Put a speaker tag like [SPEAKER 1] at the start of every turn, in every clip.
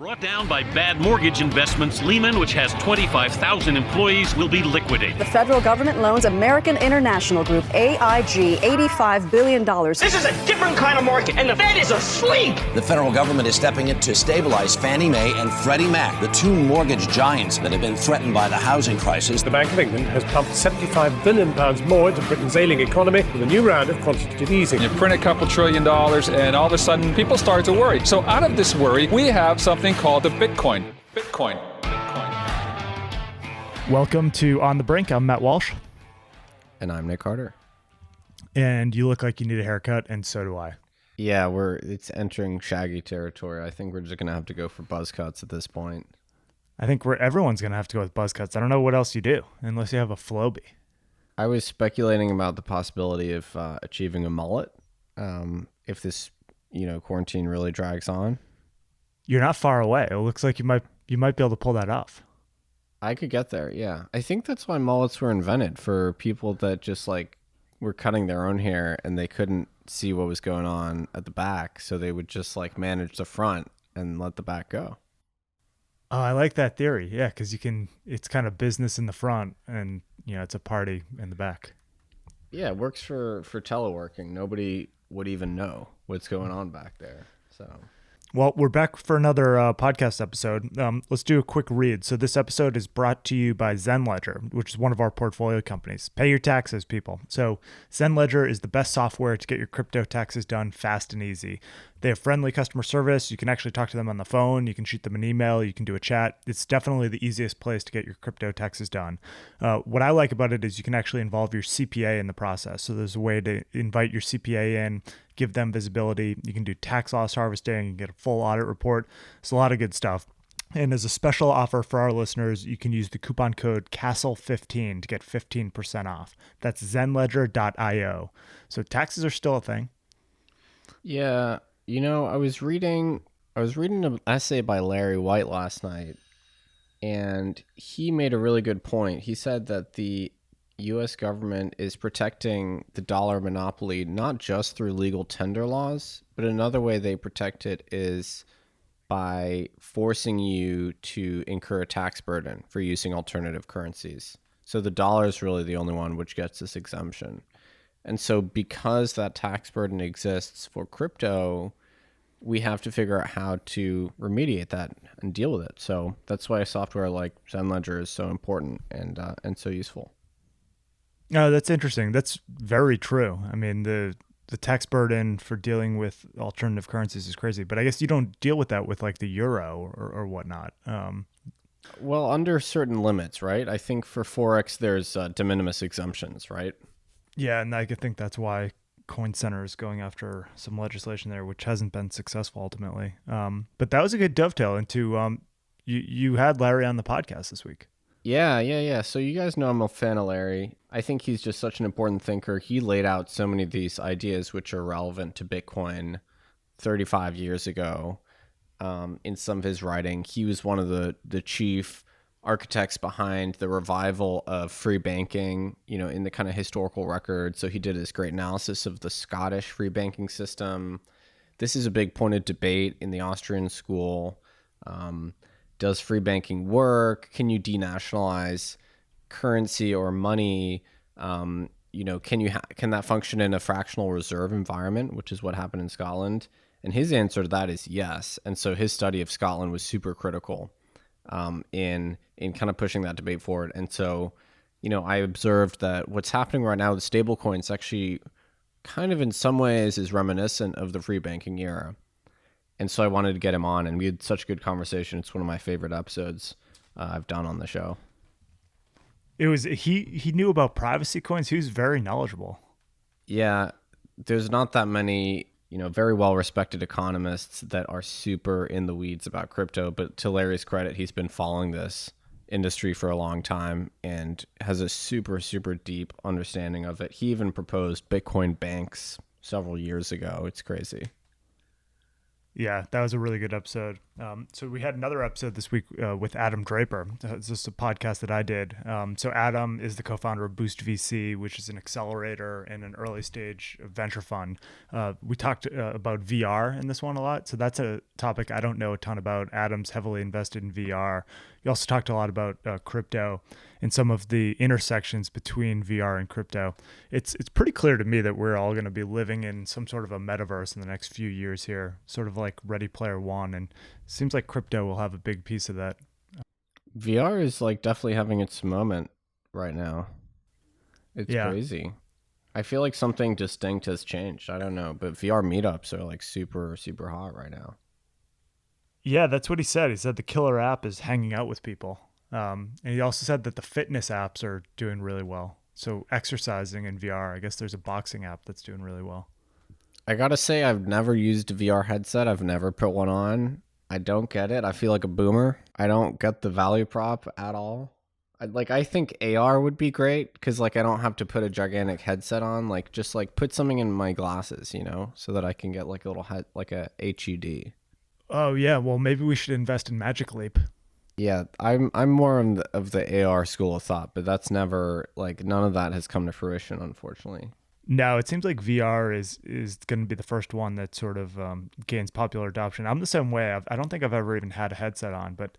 [SPEAKER 1] Brought down by bad mortgage investments, Lehman, which has 25,000 employees, will be liquidated.
[SPEAKER 2] The federal government loans American International Group, AIG, $85 billion.
[SPEAKER 3] This is a different kind of market, and the Fed is asleep.
[SPEAKER 4] The federal government is stepping in to stabilize Fannie Mae and Freddie Mac, the two mortgage giants that have been threatened by the housing crisis.
[SPEAKER 5] The Bank of England has pumped £75 billion more into Britain's ailing economy with a new round of quantitative easing.
[SPEAKER 6] You print a couple $1 trillion, and all of a sudden, people start to worry. So out of this worry, we have something called the Bitcoin.
[SPEAKER 7] Welcome to On the Brink. I'm Matt Walsh.
[SPEAKER 8] And I'm Nick Carter.
[SPEAKER 7] And you look like you need a haircut, and so do I.
[SPEAKER 8] Yeah, it's entering shaggy territory. I think we're just going to have to go for buzz cuts at this point.
[SPEAKER 7] I think everyone's going to have to go with buzz cuts. I don't know what else you do, unless you have a Floby.
[SPEAKER 8] I was speculating about the possibility of achieving a mullet if this, quarantine really drags on.
[SPEAKER 7] You're not far away. It looks like you might be able to pull that off.
[SPEAKER 8] I could get there, yeah. I think that's why mullets were invented, for people that just were cutting their own hair and they couldn't see what was going on at the back, so they would just manage the front and let the back go.
[SPEAKER 7] Oh, I like that theory. Yeah, because it's kind of business in the front and it's a party in the back. Yeah,
[SPEAKER 8] it works for teleworking. Nobody would even know what's going on back there. So
[SPEAKER 7] well, we're back for another podcast episode. Let's do a quick read. So this episode is brought to you by Zenledger, which is one of our portfolio companies. Pay your taxes, people. So Zenledger is the best software to get your crypto taxes done fast and easy. They have friendly customer service. You can actually talk to them on the phone. You can shoot them an email. You can do a chat. It's definitely the easiest place to get your crypto taxes done. What I like about it is you can actually involve your CPA in the process. So there's a way to invite your CPA in, give them visibility. You can do tax loss harvesting and get a full audit report. It's a lot of good stuff. And as a special offer for our listeners, you can use the coupon code CASTLE15 to get 15% off. That's zenledger.io. So taxes are still a thing.
[SPEAKER 8] Yeah. I was reading an essay by Larry White last night, and he made a really good point. He said that the U.S. government is protecting the dollar monopoly not just through legal tender laws, but another way they protect it is by forcing you to incur a tax burden for using alternative currencies. So the dollar is really the only one which gets this exemption. And so because that tax burden exists for crypto, we have to figure out how to remediate that and deal with it. So that's why software like Zenledger is so important and so useful.
[SPEAKER 7] Oh, that's interesting. That's very true. I mean, the tax burden for dealing with alternative currencies is crazy, but I guess you don't deal with that with the euro or whatnot.
[SPEAKER 8] Well, under certain limits, right? I think for Forex, there's de minimis exemptions, right?
[SPEAKER 7] Yeah, and I think that's why Coin Center is going after some legislation there, which hasn't been successful ultimately. But that was a good dovetail into you had Larry on the podcast this week.
[SPEAKER 8] Yeah. So you guys know I'm a fan of Larry. I think he's just such an important thinker. He laid out so many of these ideas which are relevant to Bitcoin 35 years ago in some of his writing. He was one of the chief architects behind the revival of free banking, in the kind of historical record. So he did this great analysis of the Scottish free banking system. This is a big point of debate in the Austrian school. Does free banking work? Can you denationalize currency or money? Can that function in a fractional reserve environment, which is what happened in Scotland? And his answer to that is yes. And so his study of Scotland was super critical in kind of pushing that debate forward. And so, I observed that what's happening right now with stablecoins actually kind of in some ways is reminiscent of the free banking era. And so I wanted to get him on, and we had such a good conversation. It's one of my favorite episodes I've done on the show.
[SPEAKER 7] It was he knew about privacy coins. He was very knowledgeable.
[SPEAKER 8] Yeah, there's not that many very well-respected economists that are super in the weeds about crypto, but to Larry's credit, he's been following this industry for a long time and has a super, super deep understanding of it. He even proposed Bitcoin banks several years ago. It's crazy.
[SPEAKER 7] Yeah, that was a really good episode. So we had another episode this week with Adam Draper. It's just a podcast that I did. So Adam is the co-founder of Boost VC, which is an accelerator and an early stage venture fund. We talked about VR in this one a lot. So that's a topic I don't know a ton about. Adam's heavily invested in VR. We also talked a lot about crypto and some of the intersections between VR and crypto. It's pretty clear to me that we're all going to be living in some sort of a metaverse in the next few years here, sort of like Ready Player One. And it seems like crypto will have a big piece of that.
[SPEAKER 8] VR is like definitely having its moment right now. It's crazy. I feel like something distinct has changed. I don't know, but VR meetups are like super, super hot right now.
[SPEAKER 7] Yeah, that's what he said. He said the killer app is hanging out with people. And he also said that the fitness apps are doing really well. So exercising in VR, I guess there's a boxing app that's doing really well.
[SPEAKER 8] I gotta say, I've never used a VR headset. I've never put one on. I don't get it. I feel like a boomer. I don't get the value prop at all. I think AR would be great because like I don't have to put a gigantic headset on. Like just like put something in my glasses, you know, so that I can get like a little head, like a HUD.
[SPEAKER 7] Oh yeah, well maybe we should invest in Magic Leap.
[SPEAKER 8] Yeah, I'm more of the AR school of thought, but that's never like none of that has come to fruition, unfortunately.
[SPEAKER 7] No, it seems like VR is going to be the first one that sort of gains popular adoption. I'm the same way. I don't think I've ever even had a headset on, but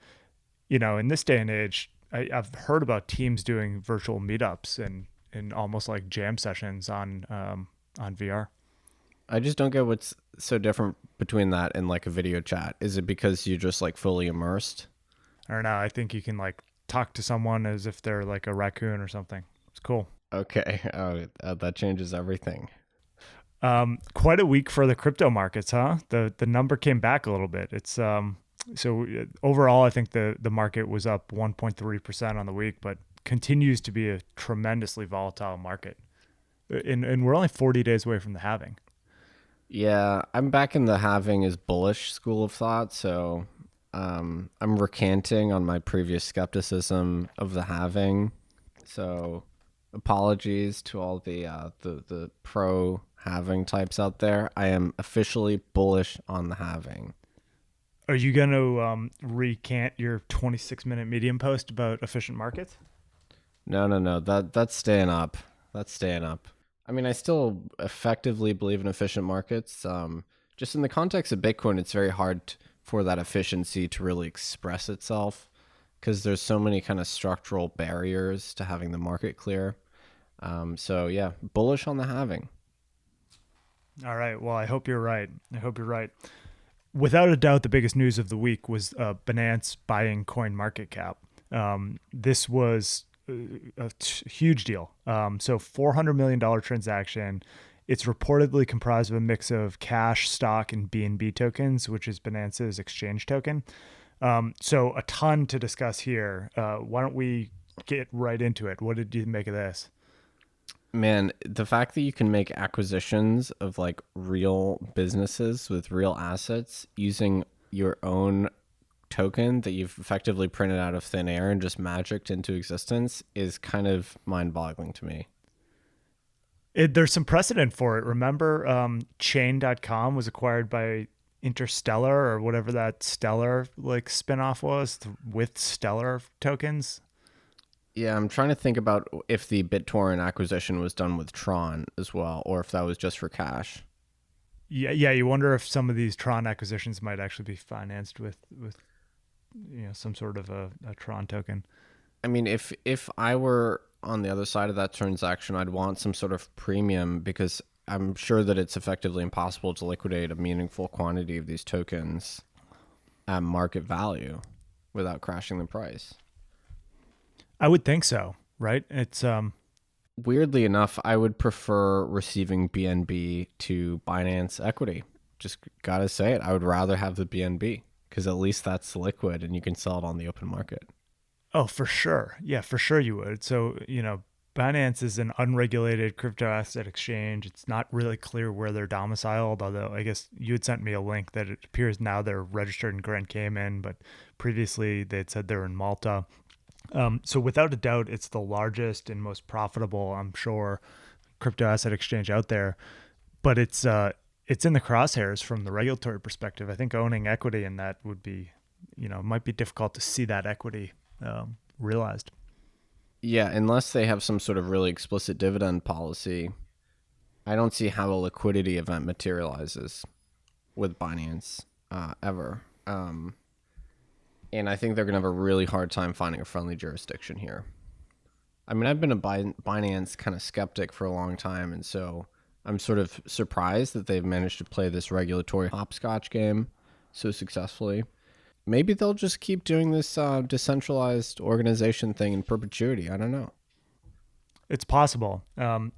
[SPEAKER 7] you know, in this day and age, I've heard about teams doing virtual meetups and almost like jam sessions on VR.
[SPEAKER 8] I just don't get what's so different between that and like a video chat. Is it because you're just like fully immersed?
[SPEAKER 7] I don't know. I think you can like talk to someone as if they're like a raccoon or something. It's cool.
[SPEAKER 8] Okay. Oh, that changes everything.
[SPEAKER 7] Quite a week for the crypto markets, huh? The number came back a little bit. It's so overall, I think the market was up 1.3% on the week, but continues to be a tremendously volatile market. And we're only 40 days away from the halving.
[SPEAKER 8] Yeah, I'm back in the halving is bullish school of thought, so I'm recanting on my previous skepticism of the halving. So apologies to all the pro halving types out there. I am officially bullish on the halving.
[SPEAKER 7] Are you going to recant your 26-minute Medium post about efficient markets?
[SPEAKER 8] No. That's staying up. That's staying up. I mean, I still effectively believe in efficient markets. Just in the context of Bitcoin, it's very hard for that efficiency to really express itself because there's so many kind of structural barriers to having the market clear. So yeah, bullish on the halving.
[SPEAKER 7] All right. Well, I hope you're right. Without a doubt, the biggest news of the week was Binance buying CoinMarketCap. This was a huge deal. So $400 million transaction. It's reportedly comprised of a mix of cash, stock, and BNB tokens, which is Binance's exchange token. So a ton to discuss here. Why don't we get right into it? What did you make of this?
[SPEAKER 8] Man, the fact that you can make acquisitions of like real businesses with real assets using your own token that you've effectively printed out of thin air and just magicked into existence is kind of mind-boggling to me.
[SPEAKER 7] There's some precedent for it. Remember, Chain.com was acquired by Interstellar or whatever that Stellar like spinoff was with Stellar tokens.
[SPEAKER 8] Yeah, I'm trying to think about if the BitTorrent acquisition was done with Tron as well, or if that was just for cash.
[SPEAKER 7] Yeah. You wonder if some of these Tron acquisitions might actually be financed with some sort of a Tron token.
[SPEAKER 8] I mean, if I were on the other side of that transaction, I'd want some sort of premium because I'm sure that it's effectively impossible to liquidate a meaningful quantity of these tokens at market value without crashing the price.
[SPEAKER 7] I would think so, right? It's
[SPEAKER 8] weirdly enough, I would prefer receiving BNB to Binance equity. Just gotta say it. I would rather have the BNB because at least that's liquid and you can sell it on the open market.
[SPEAKER 7] Oh, for sure. Yeah, for sure you would. So, Binance is an unregulated crypto asset exchange. It's not really clear where they're domiciled, although I guess you had sent me a link that it appears now they're registered in Grand Cayman, but previously they had said they're in Malta. So without a doubt, it's the largest and most profitable, I'm sure, crypto asset exchange out there. But it's in the crosshairs from the regulatory perspective. I think owning equity in that would be it might be difficult to see that equity realized.
[SPEAKER 8] Yeah, unless they have some sort of really explicit dividend policy, I don't see how a liquidity event materializes with Binance ever. And I think they're going to have a really hard time finding a friendly jurisdiction here. I mean, I've been a Binance kind of skeptic for a long time, and so I'm sort of surprised that they've managed to play this regulatory hopscotch game so successfully. Maybe they'll just keep doing this decentralized organization thing in perpetuity. I don't know.
[SPEAKER 7] It's possible. So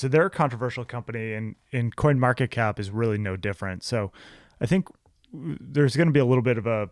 [SPEAKER 7] they're a controversial company, and CoinMarketCap is really no different. So I think there's going to be a little bit of a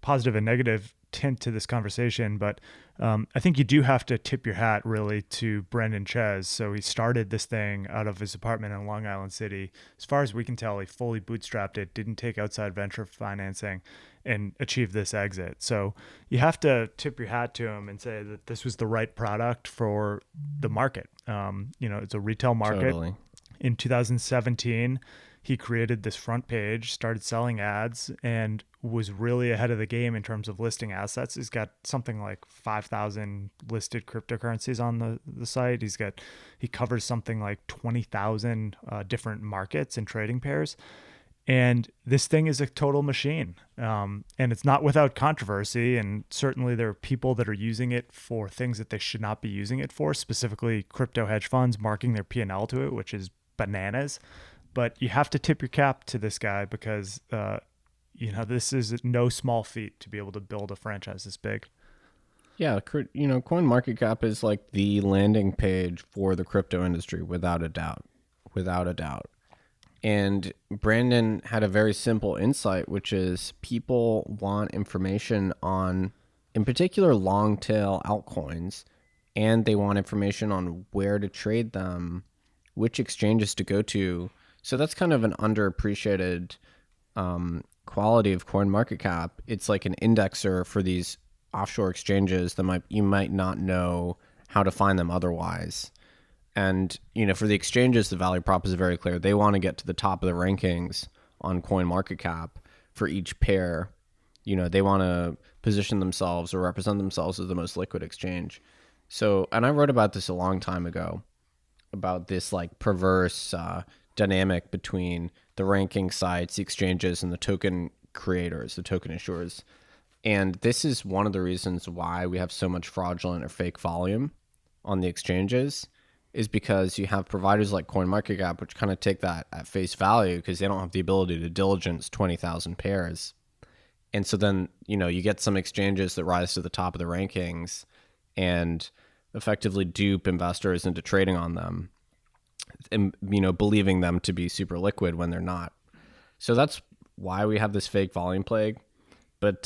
[SPEAKER 7] positive and negative tint to this conversation, but I think you do have to tip your hat really to Brendan Ches. So he started this thing out of his apartment in Long Island City. As far as we can tell, he fully bootstrapped it, didn't take outside venture financing, and achieve this exit. So you have to tip your hat to him and say that this was the right product for the market. It's a retail market.
[SPEAKER 8] Totally.
[SPEAKER 7] In 2017, he created this front page, started selling ads, and was really ahead of the game in terms of listing assets. He's got something like 5,000 listed cryptocurrencies on the site. He covers something like 20,000 different markets and trading pairs. And this thing is a total machine. And it's not without controversy. And certainly there are people that are using it for things that they should not be using it for, specifically crypto hedge funds marking their P&L to it, which is bananas. But you have to tip your cap to this guy because, this is no small feat to be able to build a franchise this big.
[SPEAKER 8] Yeah, CoinMarketCap is like the landing page for the crypto industry, without a doubt. And Brandon had a very simple insight, which is people want information on, in particular, long tail altcoins, and they want information on where to trade them, which exchanges to go to. So that's kind of an underappreciated quality of CoinMarketCap. It's like an indexer for these offshore exchanges that you might not know how to find them otherwise. And, for the exchanges, the value prop is very clear. They want to get to the top of the rankings on CoinMarketCap for each pair. They want to position themselves or represent themselves as the most liquid exchange. So, and I wrote about this a long time ago, about this like perverse dynamic between the ranking sites, the exchanges, and the token creators, the token issuers. And this is one of the reasons why we have so much fraudulent or fake volume on the exchanges, is because you have providers like CoinMarketCap, which kind of take that at face value because they don't have the ability to diligence 20,000 pairs. And so then, you get some exchanges that rise to the top of the rankings and effectively dupe investors into trading on them and, believing them to be super liquid when they're not. So that's why we have this fake volume plague. But,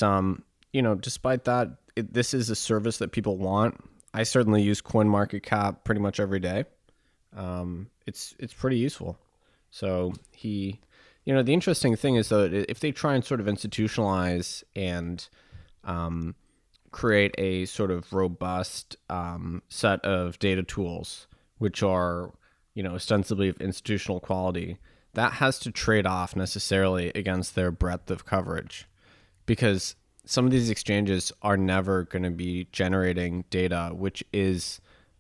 [SPEAKER 8] despite that, this is a service that people want. I certainly use CoinMarketCap pretty much every day. It's pretty useful. So the interesting thing is that if they try and sort of institutionalize and create a sort of robust set of data tools, which are, ostensibly of institutional quality, that has to trade off necessarily against their breadth of coverage, because some of these exchanges are never going to be generating data which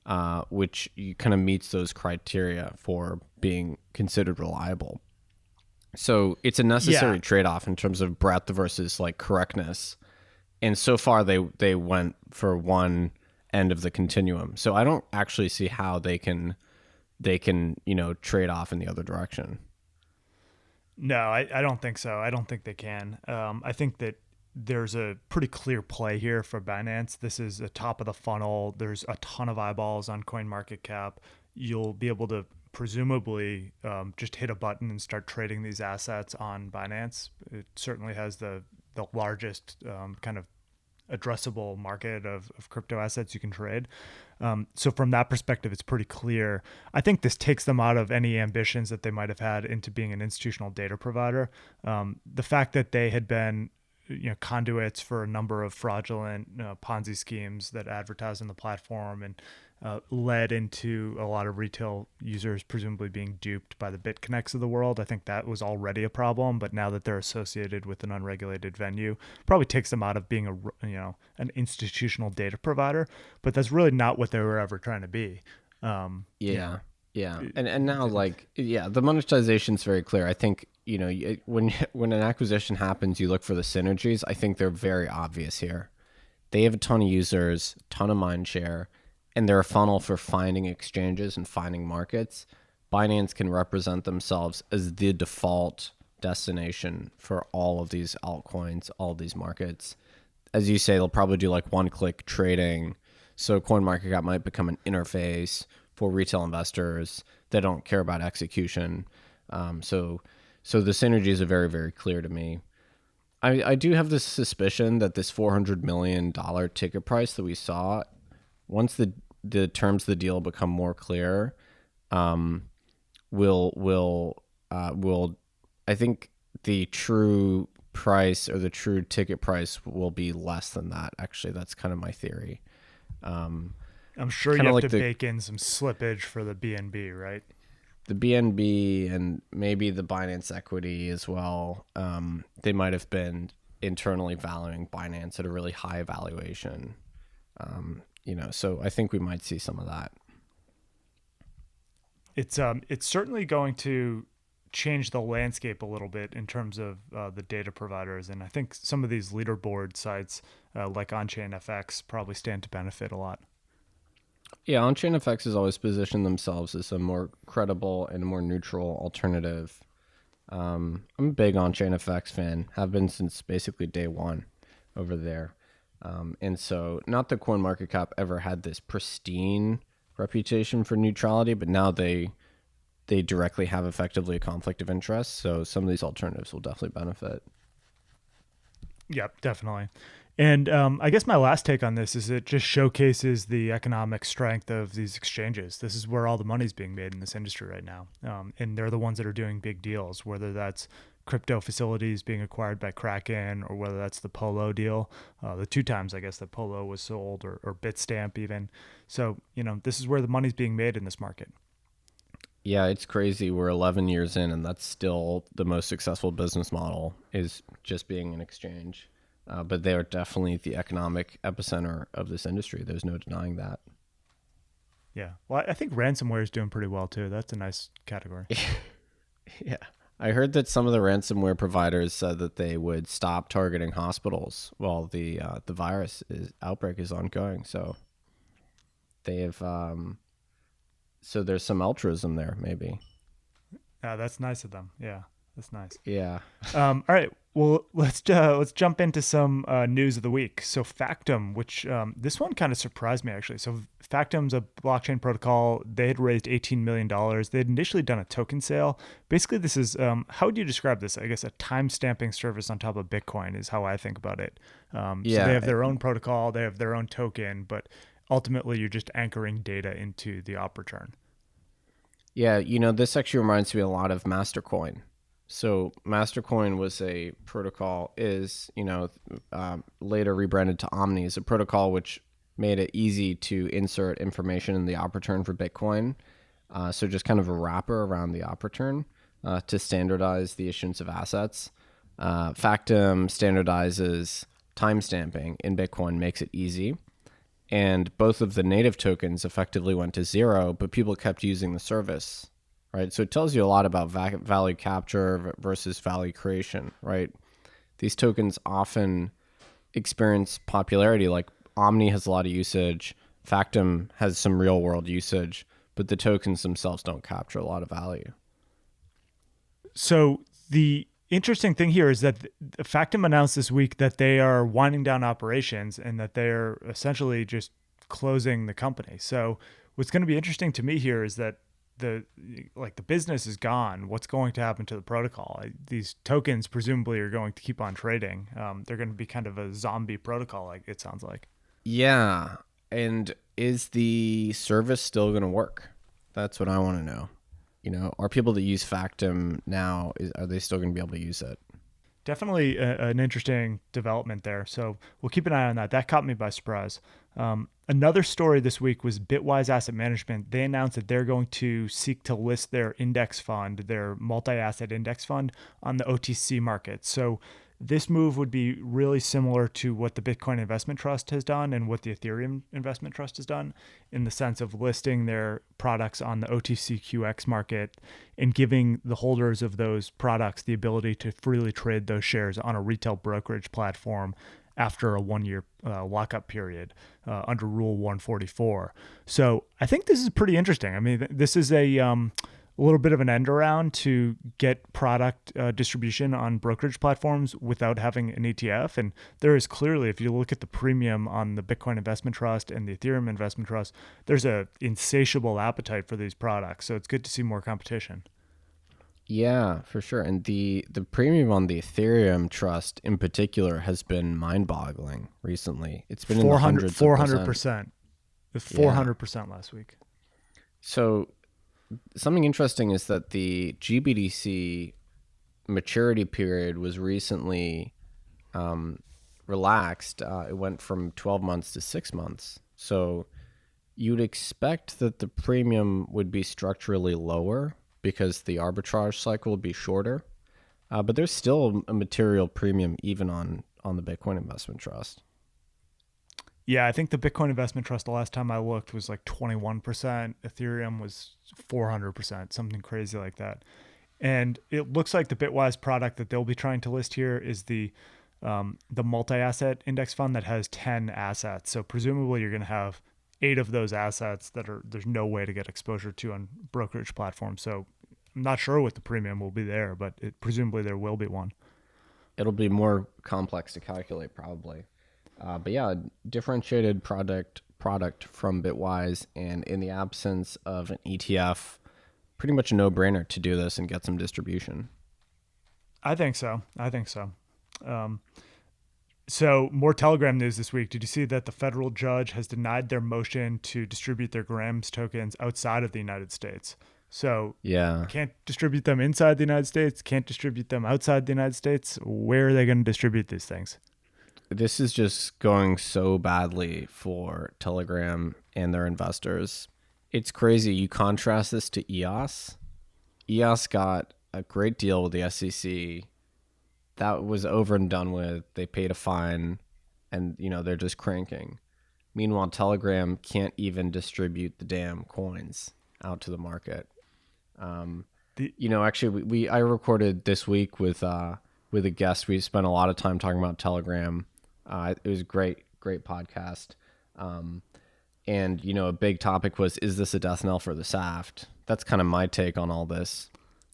[SPEAKER 8] kind of meets those criteria for being considered reliable. So it's a necessary trade-off in terms of breadth versus like correctness. And so far they went for one end of the continuum. So I don't actually see how they can trade off in the other direction.
[SPEAKER 7] No, I don't think so. I don't think they can. I think that there's a pretty clear play here for Binance. This is a top of the funnel. There's a ton of eyeballs on CoinMarketCap. You'll be able to presumably just hit a button and start trading these assets on Binance. It certainly has the largest kind of addressable market of crypto assets you can trade. So from that perspective, it's pretty clear. I think this takes them out of any ambitions that they might have had into being an institutional data provider. The fact that they had been conduits for a number of fraudulent Ponzi schemes that advertise on the platform, and led into a lot of retail users presumably being duped by the BitConnects of the world. I think that was already a problem, but now that they're associated with an unregulated venue, probably takes them out of being an institutional data provider. But that's really not what they were ever trying to be.
[SPEAKER 8] Yeah. And now, the monetization is very clear. I think, when an acquisition happens, you look for the synergies. I think they're very obvious here. They have a ton of users, ton of mind share, and they're a funnel for finding exchanges and finding markets. Binance can represent themselves as the default destination for all of these altcoins, all of these markets. As you say, they'll probably do like one-click trading. So CoinMarketCap might become an interface for retail investors that don't care about execution. So the synergies are very, very clear to me. I do have this suspicion that this $400 million ticket price that we saw, once the terms of the deal become more clear, will I think the true price or the true ticket price will be less than that. Actually, that's kind of my theory.
[SPEAKER 7] I'm sure you have to bake in some slippage for the BNB, right?
[SPEAKER 8] The BNB and maybe the Binance equity as well. They might have been internally valuing Binance at a really high valuation. So I think we might see some of that. It's
[SPEAKER 7] certainly going to change the landscape a little bit in terms of the data providers, and I think some of these leaderboard sites like OnChainFX probably stand to benefit a lot.
[SPEAKER 8] Yeah, OnChainFX has always positioned themselves as a more credible and more neutral alternative. I'm a big OnChainFX fan, have been since basically day one over there. And so not that CoinMarketCap ever had this pristine reputation for neutrality, but now they directly have effectively a conflict of interest. So some of these alternatives will definitely benefit.
[SPEAKER 7] Yep, definitely. And I guess my last take on this is it just showcases the economic strength of these exchanges. This is where all the money's being made in this industry right now. And they're the ones that are doing big deals, whether that's crypto facilities being acquired by Kraken or whether that's the Polo deal, the two times, I guess, that Polo was sold, or Bitstamp even. So, this is where the money's being made in this market.
[SPEAKER 8] Yeah, it's crazy. We're 11 years in, and that's still the most successful business model, is just being an exchange. But they are definitely the economic epicenter of this industry. There's no denying that.
[SPEAKER 7] Yeah. Well, I think ransomware is doing pretty well, too. That's a nice category.
[SPEAKER 8] Yeah. I heard that some of the ransomware providers said that they would stop targeting hospitals while the virus outbreak is ongoing. So they have... So there's some altruism there, maybe.
[SPEAKER 7] That's nice of them. Yeah, that's nice.
[SPEAKER 8] Yeah.
[SPEAKER 7] All right. Well, let's jump into some news of the week. So Factom, which this one kind of surprised me actually. So Factom's a blockchain protocol. They had raised $18 million. They had initially done a token sale. Basically, this is how would you describe this? I guess a time stamping service on top of Bitcoin is how I think about it. So they have their own protocol. They have their own token, but ultimately, you're just anchoring data into the op return.
[SPEAKER 8] Yeah, this actually reminds me a lot of Mastercoin. So Mastercoin was a protocol, later rebranded to Omni, is a protocol which made it easy to insert information in the op return for Bitcoin. So just kind of a wrapper around the op return to standardize the issuance of assets. Factom standardizes timestamping in Bitcoin, makes it easy. And both of the native tokens effectively went to zero, but people kept using the service, right? So it tells you a lot about value capture versus value creation, right? These tokens often experience popularity. Like Omni has a lot of usage, Factom has some real world usage, but the tokens themselves don't capture a lot of value.
[SPEAKER 7] So the interesting thing here is that Factom announced this week that they are winding down operations and that they're essentially just closing the company. So what's going to be interesting to me here is that the business is gone. What's going to happen to the protocol? These tokens presumably are going to keep on trading. They're going to be kind of a zombie protocol, like it sounds like.
[SPEAKER 8] Yeah. And is the service still going to work? That's what I want to know. Are people that use Factom now, are they still going to be able to use it?
[SPEAKER 7] Definitely an interesting development there. So we'll keep an eye on that. That caught me by surprise. Another story this week was Bitwise Asset Management. They announced that they're going to seek to list their index fund, their multi-asset index fund, on the OTC market. So this move would be really similar to what the Bitcoin Investment Trust has done and what the Ethereum Investment Trust has done, in the sense of listing their products on the OTCQX market and giving the holders of those products the ability to freely trade those shares on a retail brokerage platform after a 1-year lockup period under Rule 144. So I think this is pretty interesting. I mean, this is a little bit of an end around to get product distribution on brokerage platforms without having an ETF. And there is clearly, if you look at the premium on the Bitcoin Investment Trust and the Ethereum Investment Trust, there's a insatiable appetite for these products. So it's good to see more competition.
[SPEAKER 8] Yeah, for sure. And the premium on the Ethereum Trust in particular has been mind-boggling recently. It's been in the hundreds
[SPEAKER 7] 400%. 400% last week.
[SPEAKER 8] So something interesting is that the GBDC maturity period was recently relaxed. It went from 12 months to 6 months. So you'd expect that the premium would be structurally lower because the arbitrage cycle would be shorter. But there's still a material premium even on the Bitcoin Investment Trust.
[SPEAKER 7] Yeah, I think the Bitcoin Investment Trust, the last time I looked, was like 21%. Ethereum was 400%, something crazy like that. And it looks like the Bitwise product that they'll be trying to list here is the multi-asset index fund that has 10 assets. So presumably you're going to have 8 of those assets that there's no way to get exposure to on brokerage platforms. So I'm not sure what the premium will be there, but presumably there will be one.
[SPEAKER 8] It'll be more complex to calculate probably. But yeah, differentiated product from Bitwise, and in the absence of an ETF, pretty much a no-brainer to do this and get some distribution.
[SPEAKER 7] I think so. So more Telegram news this week. Did you see that the federal judge has denied their motion to distribute their Grams tokens outside of the United States? So
[SPEAKER 8] yeah,
[SPEAKER 7] can't distribute them inside the United States, can't distribute them outside the United States. Where are they going to distribute these things?
[SPEAKER 8] This is just going so badly for Telegram and their investors. It's crazy. You contrast this to EOS. EOS got a great deal with the SEC. That was over and done with. They paid a fine and, they're just cranking. Meanwhile, Telegram can't even distribute the damn coins out to the market. Actually, I recorded this week with a guest. We spent a lot of time talking about Telegram. It was a great podcast. And, a big topic was, is this a death knell for the SAFT? That's kind of my take on all this.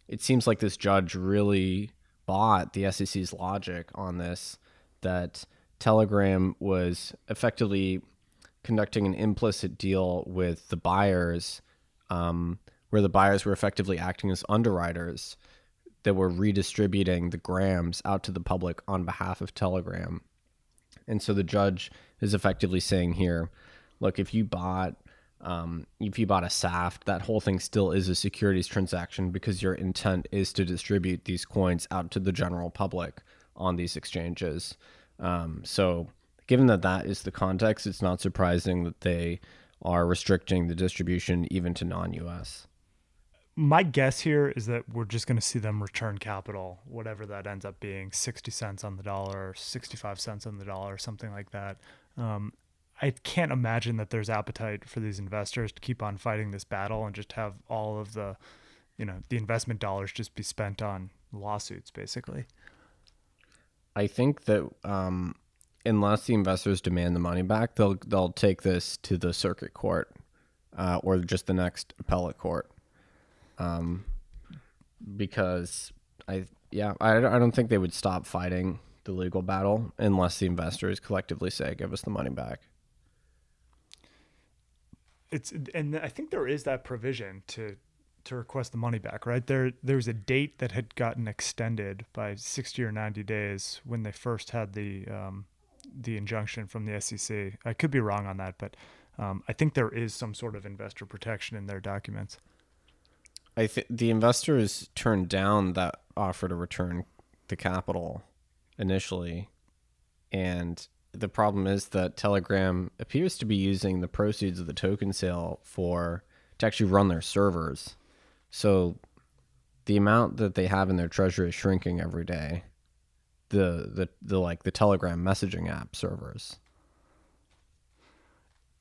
[SPEAKER 8] It seems like this judge really bought the SEC's logic on this, that Telegram was effectively conducting an implicit deal with the buyers, where the buyers were effectively acting as underwriters that were redistributing the grams out to the public on behalf of Telegram. And so the judge is effectively saying here, look, if you bought a SAFT, that whole thing still is a securities transaction because your intent is to distribute these coins out to the general public on these exchanges. So given that is the context, it's not surprising that they are restricting the distribution even to non-US.
[SPEAKER 7] My guess here is that we're just going to see them return capital, whatever that ends up being, 60 cents on the dollar, 65 cents on the dollar, something like that. I can't imagine that there's appetite for these investors to keep on fighting this battle and just have all of the investment dollars just be spent on lawsuits, basically.
[SPEAKER 8] I think that unless the investors demand the money back, they'll take this to the circuit court or just the next appellate court. Because I don't think they would stop fighting the legal battle unless the investors collectively say, give us the money back.
[SPEAKER 7] And I think there is that provision to request the money back, right? There's a date that had gotten extended by 60 or 90 days when they first had the injunction from the SEC. I could be wrong on that, but I think there is some sort of investor protection in their documents.
[SPEAKER 8] I think the investors turned down that offer to return the capital initially. And the problem is that Telegram appears to be using the proceeds of the token sale to actually run their servers. So the amount that they have in their treasury is shrinking every day. The Telegram messaging app servers.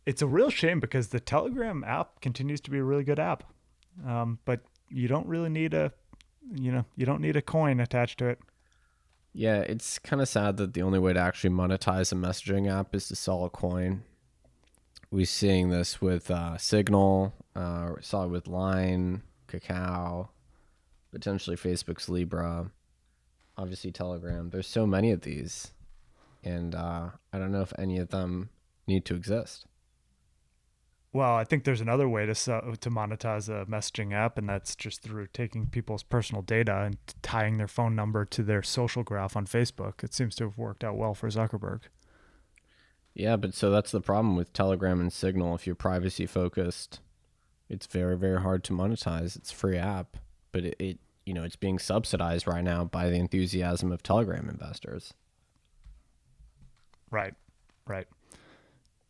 [SPEAKER 7] It's a real shame because the Telegram app continues to be a really good app. But you don't really need you don't need a coin attached to it.
[SPEAKER 8] Yeah, it's kind of sad that the only way to actually monetize a messaging app is to sell a coin. We're seeing this with Signal, saw it with Line, Kakao, potentially Facebook's Libra, obviously Telegram. There's so many of these, and I don't know if any of them need to exist.
[SPEAKER 7] Well, I think there's another way to monetize a messaging app, and that's just through taking people's personal data and tying their phone number to their social graph on Facebook. It seems to have worked out well for Zuckerberg.
[SPEAKER 8] Yeah, but so that's the problem with Telegram and Signal. If you're privacy focused, it's very, very hard to monetize. It's a free app, but it's being subsidized right now by the enthusiasm of Telegram investors.
[SPEAKER 7] Right.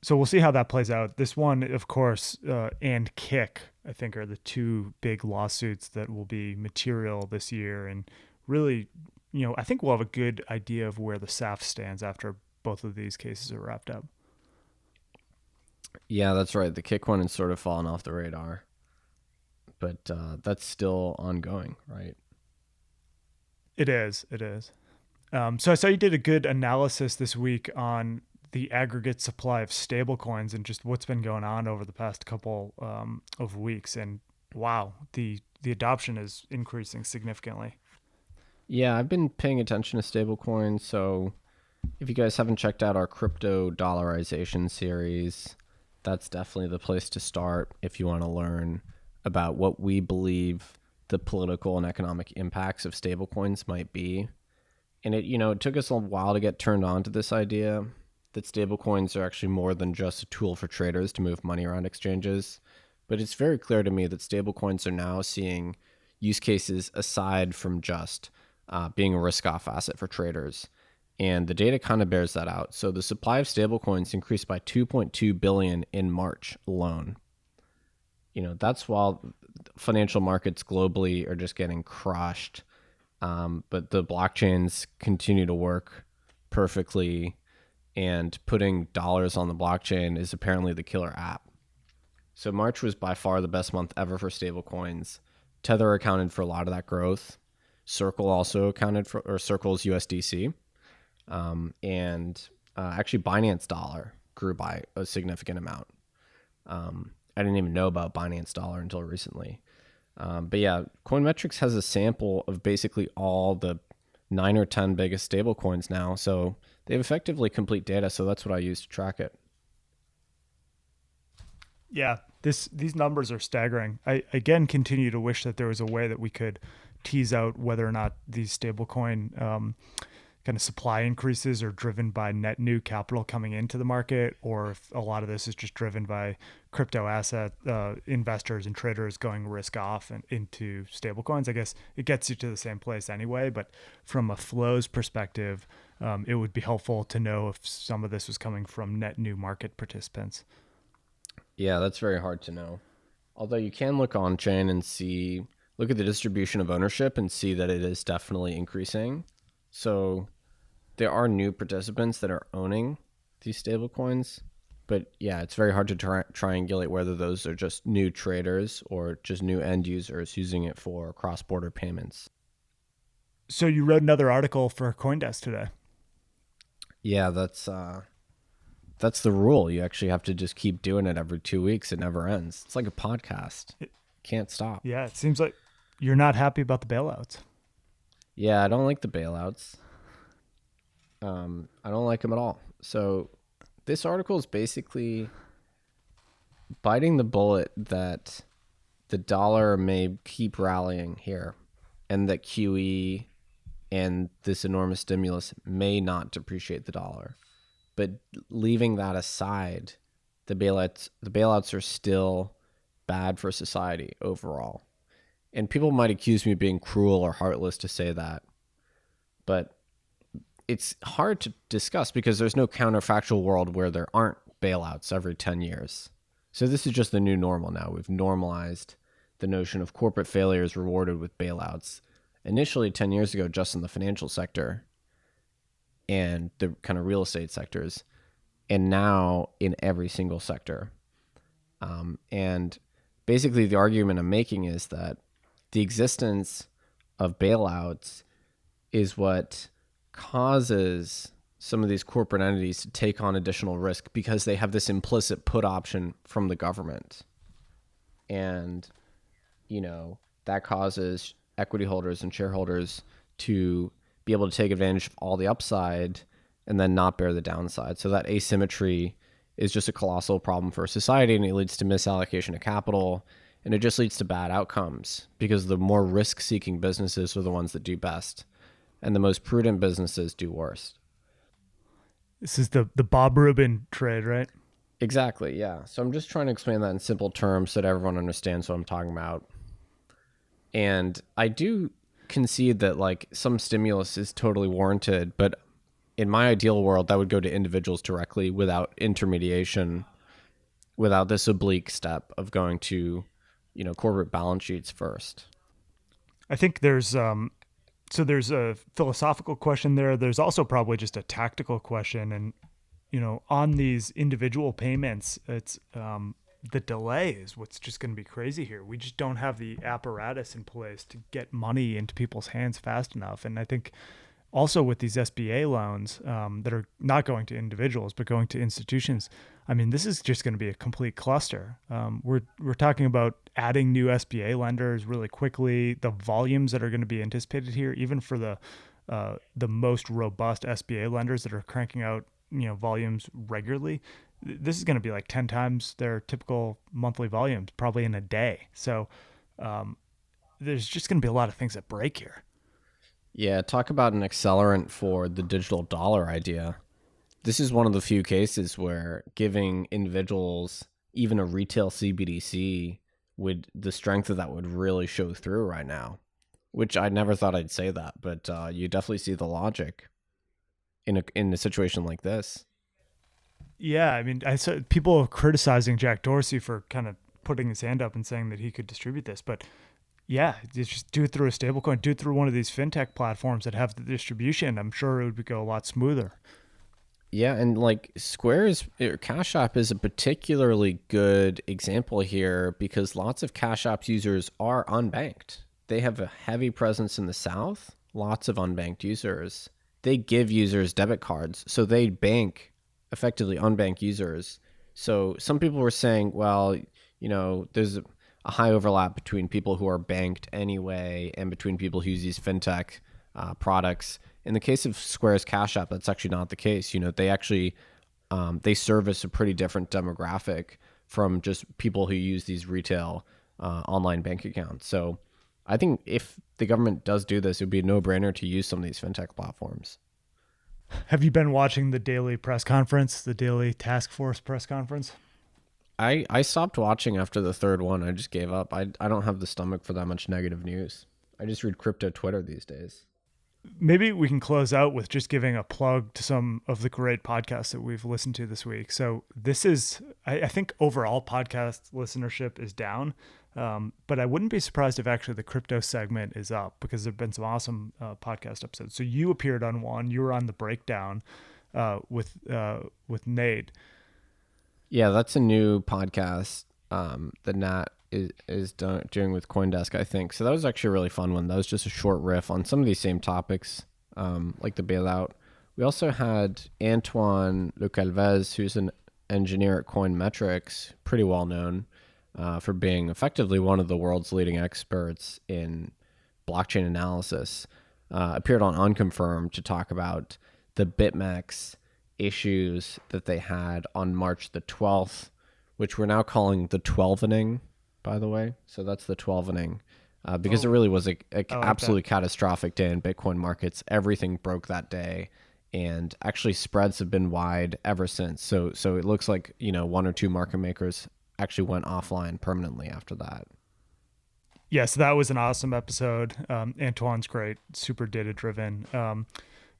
[SPEAKER 7] So we'll see how that plays out. This one, of course, and Kick, I think, are the two big lawsuits that will be material this year. And really, I think we'll have a good idea of where the SAF stands after both of these cases are wrapped up.
[SPEAKER 8] Yeah, that's right. The Kick one has sort of fallen off the radar. But that's still ongoing, right?
[SPEAKER 7] It is. So I saw you did a good analysis this week on the aggregate supply of stablecoins and just what's been going on over the past couple of weeks. And wow, the adoption is increasing significantly.
[SPEAKER 8] Yeah, I've been paying attention to stablecoins. So if you guys haven't checked out our crypto dollarization series, that's definitely the place to start if you want to learn about what we believe the political and economic impacts of stablecoins might be. And it took us a while to get turned on to this idea that stablecoins are actually more than just a tool for traders to move money around exchanges. But it's very clear to me that stablecoins are now seeing use cases aside from just being a risk-off asset for traders. And the data kind of bears that out. So the supply of stablecoins increased by 2.2 billion in March alone. That's while financial markets globally are just getting crushed. But the blockchains continue to work perfectly, and putting dollars on the blockchain is apparently the killer app. So March was by far the best month ever for stablecoins. Tether accounted for a lot of that growth. Circle also accounted for, or Circle's USDC. And actually Binance Dollar grew by a significant amount. I didn't even know about Binance Dollar until recently. But yeah, CoinMetrics has a sample of basically all the 9 or 10 biggest stable coins now. So they have effectively complete data. So that's what I use to track it.
[SPEAKER 7] Yeah, these numbers are staggering. I again continue to wish that there was a way that we could tease out whether or not these stablecoin kind of supply increases are driven by net new capital coming into the market, or if a lot of this is just driven by crypto asset investors and traders going risk off and into stablecoins. I guess it gets you to the same place anyway, but from a flows perspective, it would be helpful to know if some of this was coming from net new market participants.
[SPEAKER 8] Yeah, that's very hard to know. Although you can look on chain and look at the distribution of ownership and see that it is definitely increasing. So there are new participants that are owning these stable coins, but yeah, it's very hard to triangulate whether those are just new traders or just new end users using it for cross-border payments.
[SPEAKER 7] So you wrote another article for Coindesk today.
[SPEAKER 8] Yeah, that's the rule. You actually have to just keep doing it every 2 weeks. It never ends. It's like a podcast. Can't stop.
[SPEAKER 7] Yeah, it seems like you're not happy about the bailouts.
[SPEAKER 8] Yeah, I don't like the bailouts. I don't like them at all. So this article is basically biting the bullet that the dollar may keep rallying here and that QE and this enormous stimulus may not depreciate the dollar. But leaving that aside, the bailouts are still bad for society overall. And people might accuse me of being cruel or heartless to say that. But it's hard to discuss because there's no counterfactual world where there aren't bailouts every 10 years. So this is just the new normal now. We've normalized the notion of corporate failures rewarded with bailouts. Initially 10 years ago, just in the financial sector and the kind of real estate sectors, and now in every single sector. And basically the argument I'm making is that the existence of bailouts is what causes some of these corporate entities to take on additional risk because they have this implicit put option from the government. And, that causes equity holders and shareholders to be able to take advantage of all the upside and then not bear the downside. So that asymmetry is just a colossal problem for society, and it leads to misallocation of capital, and it just leads to bad outcomes because the more risk-seeking businesses are the ones that do best, and the most prudent businesses do worst.
[SPEAKER 7] This is the Bob Rubin trade, right?
[SPEAKER 8] Exactly, yeah. So I'm just trying to explain that in simple terms so that everyone understands what I'm talking about. And I do concede that like some stimulus is totally warranted, but in my ideal world, that would go to individuals directly without intermediation, without this oblique step of going to, corporate balance sheets first.
[SPEAKER 7] I think there's there's a philosophical question there. There's also probably just a tactical question. And, on these individual payments, it's the delay is what's just going to be crazy here. We just don't have the apparatus in place to get money into people's hands fast enough. And I think also with these SBA loans that are not going to individuals, but going to institutions, I mean, this is just going to be a complete cluster. We're talking about adding new SBA lenders really quickly. The volumes that are going to be anticipated here, even for the most robust SBA lenders that are cranking out, volumes regularly, this is going to be like 10 times their typical monthly volumes, probably in a day. So there's just going to be a lot of things that break here.
[SPEAKER 8] Yeah, talk about an accelerant for the digital dollar idea. This is one of the few cases where giving individuals even a retail CBDC the strength of that would really show through right now, which I never thought I'd say that, but you definitely see the logic in a situation like this.
[SPEAKER 7] Yeah, I mean, I saw people criticizing Jack Dorsey for kind of putting his hand up and saying that he could distribute this, but yeah, just do it through a stablecoin, do it through one of these fintech platforms that have the distribution. I'm sure it would go a lot smoother.
[SPEAKER 8] Yeah, and like Square's Cash App is a particularly good example here because lots of Cash App users are unbanked. They have a heavy presence in the South, lots of unbanked users. They give users debit cards, so they bank effectively unbanked users. So some people were saying, well, there's a high overlap between people who are banked anyway and between people who use these fintech products. In the case of Square's Cash App, that's actually not the case. They actually they service a pretty different demographic from just people who use these retail online bank accounts. So I think if the government does do this, it would be a no-brainer to use some of these fintech platforms.
[SPEAKER 7] Have you been watching the daily press conference, the daily task force press conference?
[SPEAKER 8] I stopped watching after the third one. I just gave up. I don't have the stomach for that much negative news. I just read crypto Twitter these days.
[SPEAKER 7] Maybe we can close out with just giving a plug to some of the great podcasts that we've listened to this week. So this is, I think overall podcast listenership is down, but I wouldn't be surprised if actually the crypto segment is up because there have been some awesome podcast episodes. So you appeared on one, you were on the breakdown with Nate.
[SPEAKER 8] Yeah, that's a new podcast that Nat is doing with Coindesk, I think. So that was actually a really fun one. That was just a short riff on some of these same topics, like the bailout. We also had Antoine Le Calvez, who's an engineer at Coinmetrics, pretty well known for being effectively one of the world's leading experts in blockchain analysis, appeared on Unconfirmed to talk about the BitMEX issues that they had on March the 12th, which we're now calling the 12-inning, by the way. So that's the 12-inning, because it really was a absolutely catastrophic day in Bitcoin markets. Everything broke that day, and actually spreads have been wide ever since. So it looks like, one or two market makers actually went offline permanently after that.
[SPEAKER 7] Yeah, so that was an awesome episode. Antoine's great, super data driven.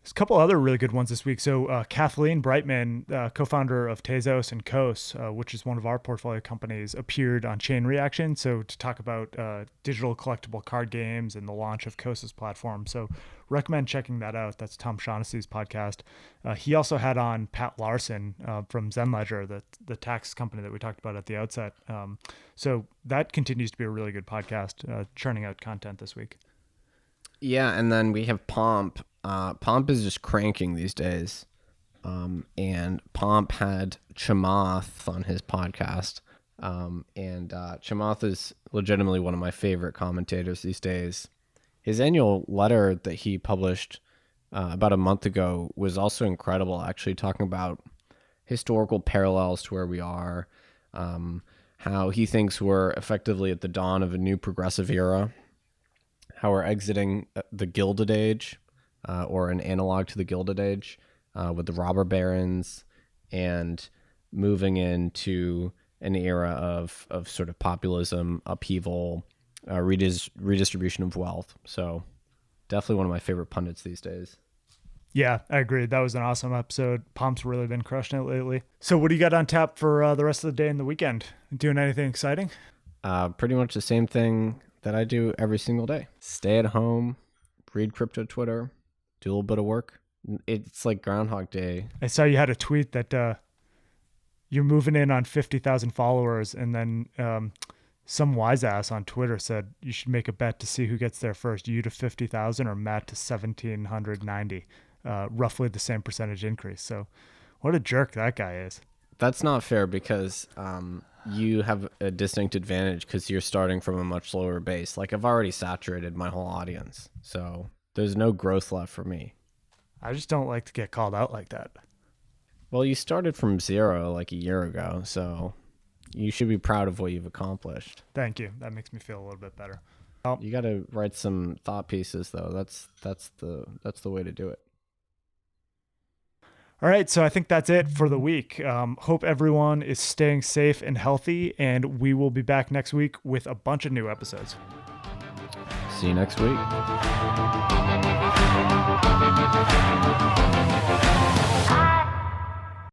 [SPEAKER 7] There's a couple other really good ones this week. So Kathleen Brightman, co-founder of Tezos and Kos, which is one of our portfolio companies, appeared on Chain Reaction. So to talk about digital collectible card games and the launch of Kos's platform. So recommend checking that out. That's Tom Shaughnessy's podcast. He also had on Pat Larson from ZenLedger, the tax company that we talked about at the outset. So that continues to be a really good podcast, churning out content this week.
[SPEAKER 8] Yeah, and then we have Pomp. Pomp is just cranking these days. And Pomp had Chamath on his podcast. And Chamath is legitimately one of my favorite commentators these days. His annual letter that he published about a month ago was also incredible, actually talking about historical parallels to where we are, how he thinks we're effectively at the dawn of a new progressive era, how we're exiting the Gilded Age, or an analog to the Gilded Age, with the robber barons, and moving into an era of sort of populism, upheaval, redistribution of wealth. So definitely one of my favorite pundits these days.
[SPEAKER 7] Yeah, I agree. That was an awesome episode. Pomp's really been crushing it lately. So what do you got on tap for the rest of the day and the weekend? Doing anything exciting?
[SPEAKER 8] Pretty much the same thing that I do every single day. Stay at home, read crypto Twitter, do a little bit of work. It's like Groundhog Day.
[SPEAKER 7] I saw you had a tweet that you're moving in on 50,000 followers, and then some wise ass on Twitter said you should make a bet to see who gets there first, you to 50,000 or Matt to 1,790. Roughly the same percentage increase. So what a jerk that guy is.
[SPEAKER 8] That's not fair because you have a distinct advantage because you're starting from a much lower base. Like, I've already saturated my whole audience, so there's no growth left for me.
[SPEAKER 7] I just don't like to get called out like that.
[SPEAKER 8] Well, you started from zero like a year ago, so you should be proud of what you've accomplished.
[SPEAKER 7] Thank you. That makes me feel a little bit better.
[SPEAKER 8] You got to write some thought pieces, though. That's the way to do it.
[SPEAKER 7] All right, so I think that's it for the week. Hope everyone is staying safe and healthy, and we will be back next week with a bunch of new episodes.
[SPEAKER 8] See you next week.